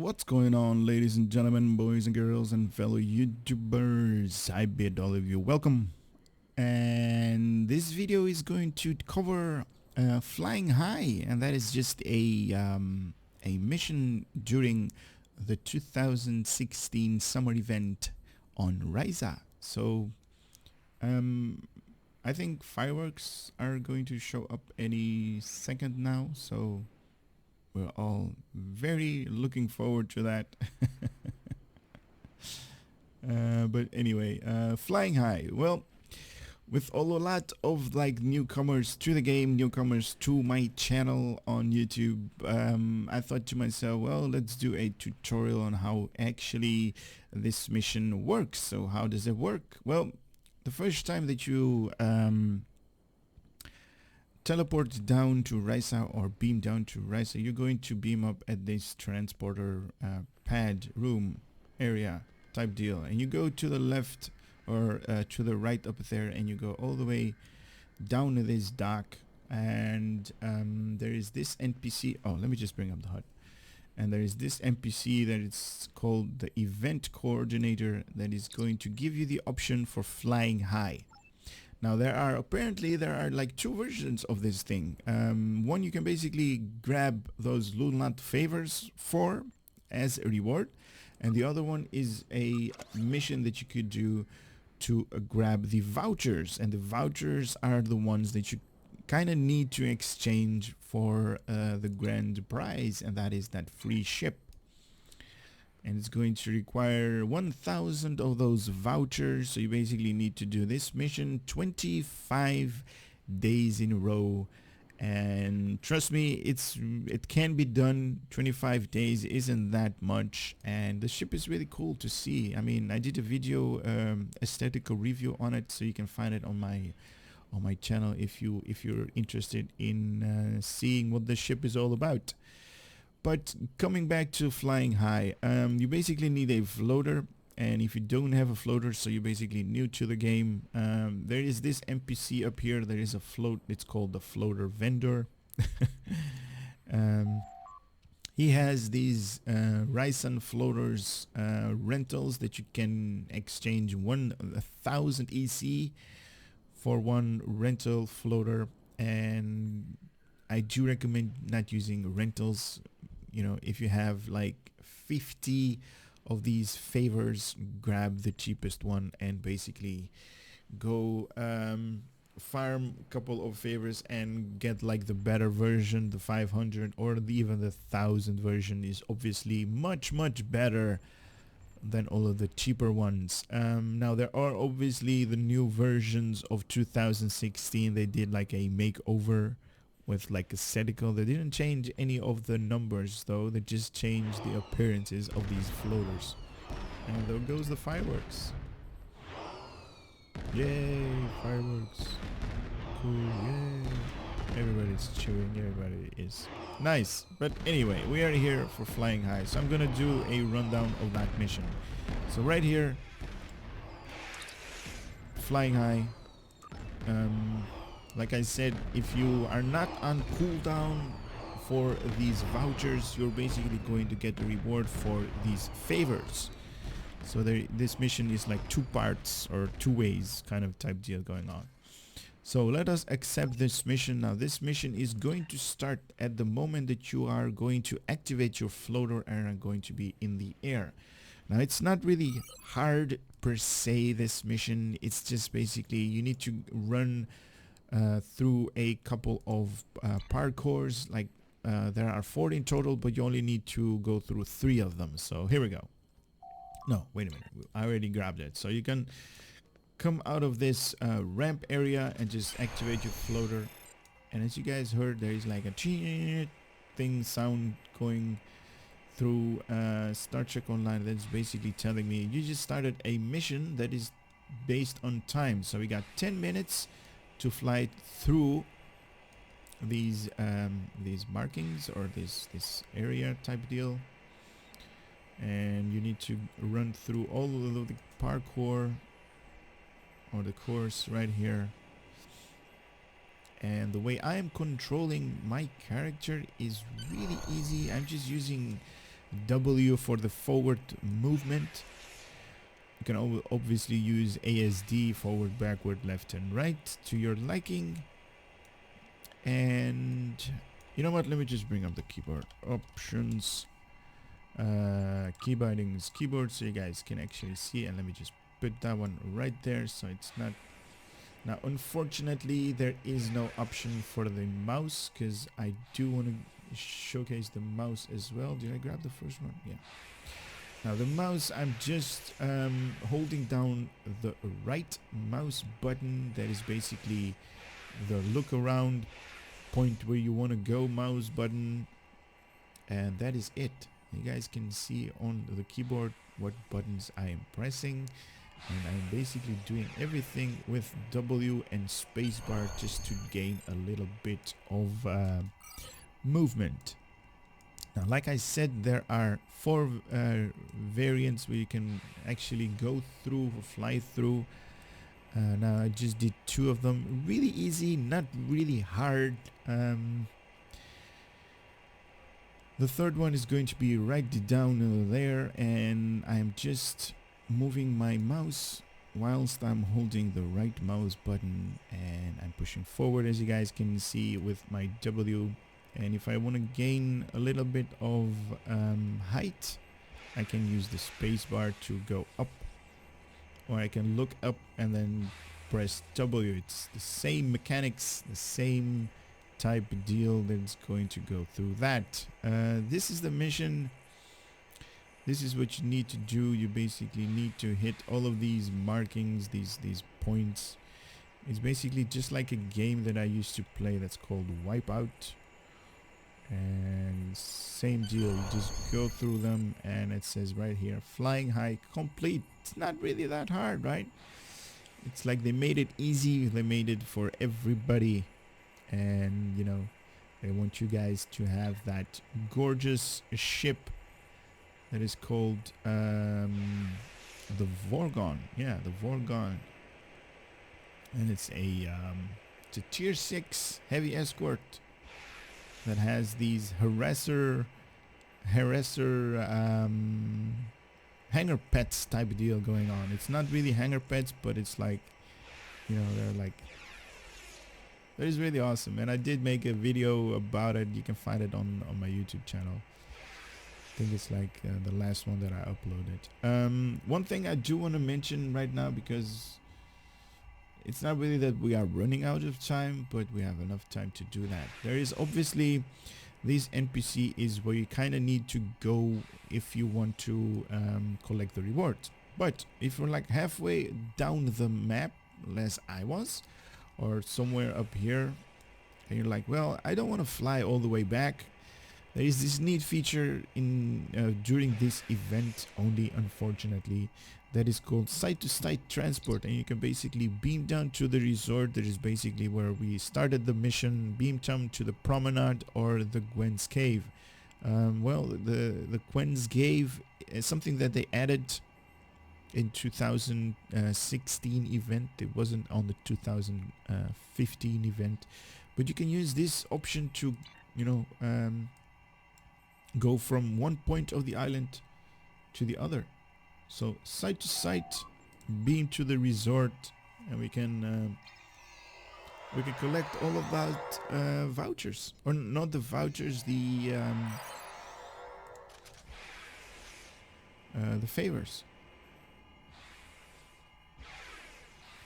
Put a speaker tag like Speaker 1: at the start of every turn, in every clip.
Speaker 1: What's going on, ladies and gentlemen, boys and girls, and fellow YouTubers? I bid all of you welcome. And this video is going to cover Flying High, and that is just a mission during the 2016 summer event on Risa. So, I think fireworks are going to show up any second now. So we're all very looking forward to that. But anyway, Flying High. Well, with a lot of like newcomers to the game, newcomers to my channel on YouTube, I thought to myself, well, let's do a tutorial on how actually this mission works. So how does it work? Well, the first time that you teleport down to Risa or beam down to Risa, you're going to beam up at this transporter pad room area type deal, and you go to the left or to the right up there, and you go all the way down to this dock, and there is this NPC. Oh, let me just bring up the HUD. And there is this NPC that is called the event coordinator that is going to give you the option for flying high. Now there are like two versions of this thing. One you can basically grab those Lunat favors for as a reward, and the other one is a mission that you could do to grab the vouchers, and the vouchers are the ones that you kind of need to exchange for the grand prize, and that is that free ship. And it's going to require 1,000 of those vouchers, so you basically need to do this mission 25 days in a row. And trust me, it can be done. 25 days isn't that much, and the ship is really cool to see. I mean, I did a video aesthetical review on it, so you can find it on my channel if you're interested in seeing what the ship is all about. But coming back to Flying High, you basically need a floater, and if you don't have a floater, so you're basically new to the game, there is this NPC up here. There is a float. It's called the floater vendor. He has these Ryzen floaters rentals that you can exchange 1,000 EC for one rental floater, and I do recommend not using rentals. You know, if you have like 50 of these favors, grab the cheapest one and basically go farm a couple of favors and get like the better version. The 500 or even the 1,000 version is obviously much better than all of the cheaper ones. Now there are obviously the new versions of 2016. They did like a makeover with like aesthetical. They didn't change any of the numbers though. They just changed the appearances of these floaters. And there goes the fireworks. Yay, fireworks. Cool, yay. Everybody's cheering, everybody is nice. But anyway, we are here for Flying High, so I'm gonna do a rundown of that mission. So right here, Flying High, like I said, if you are not on cooldown for these vouchers, you're basically going to get the reward for these favors. So this mission is like two parts or two ways kind of type deal going on. So let us accept this mission. Now this mission is going to start at the moment that you are going to activate your floater and are going to be in the air. Now it's not really hard per se, this mission. It's just basically you need to run through a couple of parkours. Like there are 4 in total, but you only need to go through 3 of them. So here we go. No, wait a minute, I already grabbed it. So you can come out of this ramp area and just activate your floater, and as you guys heard, there is like a thing sound going through Star Trek Online. That's basically telling me you just started a mission that is based on time. So we got 10 minutes to fly through these markings or this area type deal, and you need to run through all of the parkour or the course right here. And the way I am controlling my character is really easy. I'm just using W for the forward movement. You can obviously use ASD, forward, backward, left and right, to your liking. And you know what, let me just bring up the keyboard options, key bindings, keyboard, so you guys can actually see. And let me just put that one right there, so it's not. Now unfortunately there is no option for the mouse, because I do want to showcase the mouse as well. Did I grab the first one? Yeah. Now the mouse, I'm just holding down the right mouse button. That is basically the look around, point where you want to go mouse button, and that is it. You guys can see on the keyboard what buttons I am pressing, and I'm basically doing everything with W and spacebar just to gain a little bit of movement. Now, like I said, there are 4 variants where you can actually go through or fly through. Now I just did 2 of them. Really easy, not really hard. The third one is going to be right down there, and I'm just moving my mouse whilst I'm holding the right mouse button, and I'm pushing forward, as you guys can see, with my W. And if I want to gain a little bit of height, I can use the space bar to go up, or I can look up and then press W. It's the same mechanics, the same type deal that's going to go through that. This is the mission. This is what you need to do. You basically need to hit all of these markings, these points. It's basically just like a game that I used to play that's called Wipeout. And same deal, you just go through them, and it says right here, Flying High complete. It's not really that hard, right? It's like they made it easy, they made it for everybody, and you know, they want you guys to have that gorgeous ship that is called the Vorgon. Yeah, the Vorgon. And it's a tier 6 heavy escort that has these harasser hanger pets type of deal going on. It's not really hanger pets, but it's like, you know, they're like, that is really awesome. And I did make a video about it. You can find it on my YouTube channel. I think it's like the last one that I uploaded. One thing I do want to mention right now, because it's not really that we are running out of time, but we have enough time to do that. There is obviously this NPC is where you kind of need to go if you want to collect the rewards. But if you're like halfway down the map, as I was, or somewhere up here, and you're like, well, I don't want to fly all the way back, there is this neat feature in during this event only, unfortunately, that is called site-to-site transport, and you can basically beam down to the resort. That is basically where we started the mission, beam down to the promenade or the Gwen's Cave. Well, the Gwen's Cave is something that they added in 2016 event. It wasn't on the 2015 event, but you can use this option to, you know, go from one point of the island to the other. So site to site, beam to the resort, and we can collect all of that vouchers, or not the vouchers, the favors.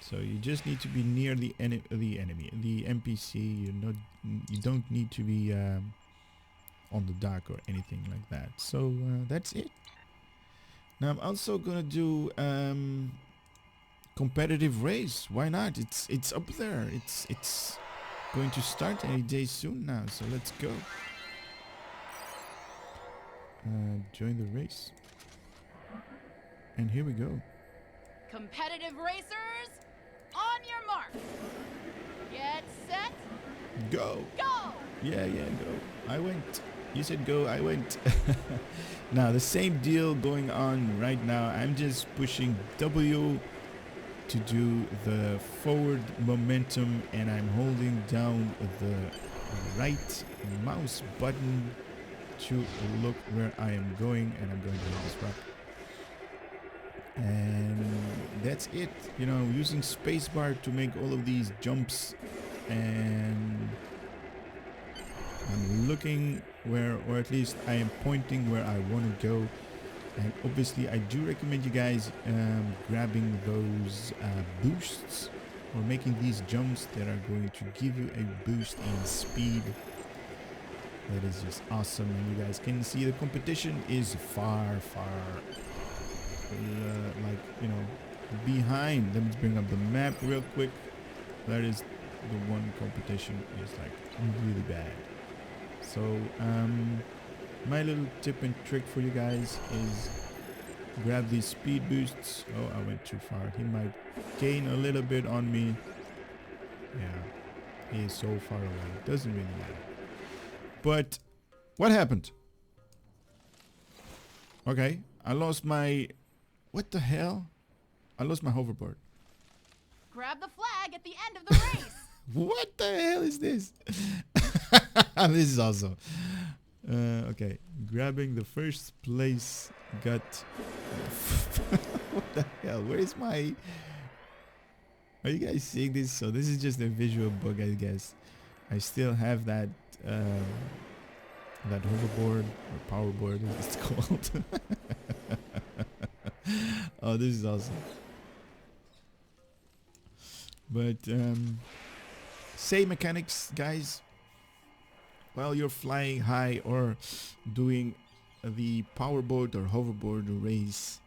Speaker 1: So you just need to be near the enemy, the NPC. You don't need to be on the dock or anything like that. So that's it. Now I'm also gonna do competitive race. Why not? It's up there. It's going to start any day soon now. So let's go. Join the race. And here we go.
Speaker 2: Competitive racers, on your mark. Get set.
Speaker 1: Go.
Speaker 2: Go.
Speaker 1: Yeah, go. I went. You said go, I went. Now the same deal going on right now. I'm just pushing W to do the forward momentum, and I'm holding down the right mouse button to look where I am going, and I'm going to this rock. And that's it. You know, using spacebar to make all of these jumps, and I'm looking where, or at least I am pointing where I want to go. And obviously I do recommend you guys grabbing those boosts, or making these jumps that are going to give you a boost in speed. That is just awesome. And you guys can see the competition is far like, you know, behind. Let me bring up the map real quick. That is the one competition is like really bad. So my little tip and trick for you guys is grab these speed boosts. Oh, I went too far. He might gain a little bit on me. Yeah, he is so far away. Doesn't really matter. But what happened? Okay, I lost my... What the hell? I lost my hoverboard.
Speaker 2: Grab the flag at the end of the race.
Speaker 1: What the hell is this? This is awesome. Okay, grabbing the first place got... What the hell? Where is my... Are you guys seeing this? So this is just a visual bug, I guess. I still have that that hoverboard or powerboard, as it's called. Oh, this is awesome. But say mechanics, guys, while you're flying high or doing the powerboard or hoverboard race,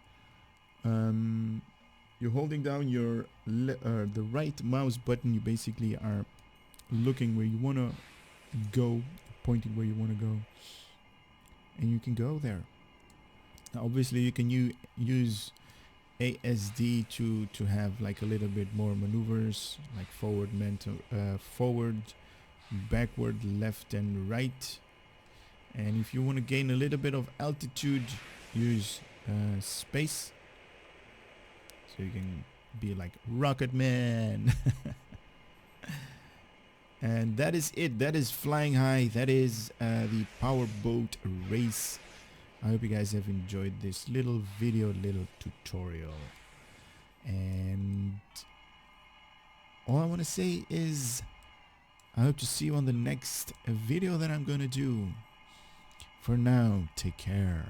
Speaker 1: you're holding down your the right mouse button. You basically are looking where you want to go, pointing where you want to go, and you can go there. Now, obviously you can use ASD to have like a little bit more maneuvers, like forward, forward, backward, left and right. And if you want to gain a little bit of altitude, use space, so you can be like Rocket Man. And that is it. That is Flying High. That is the powerboat race. I hope you guys have enjoyed this little video, little tutorial. And all I want to say is I hope to see you on the next video that I'm going to do. For now, take care.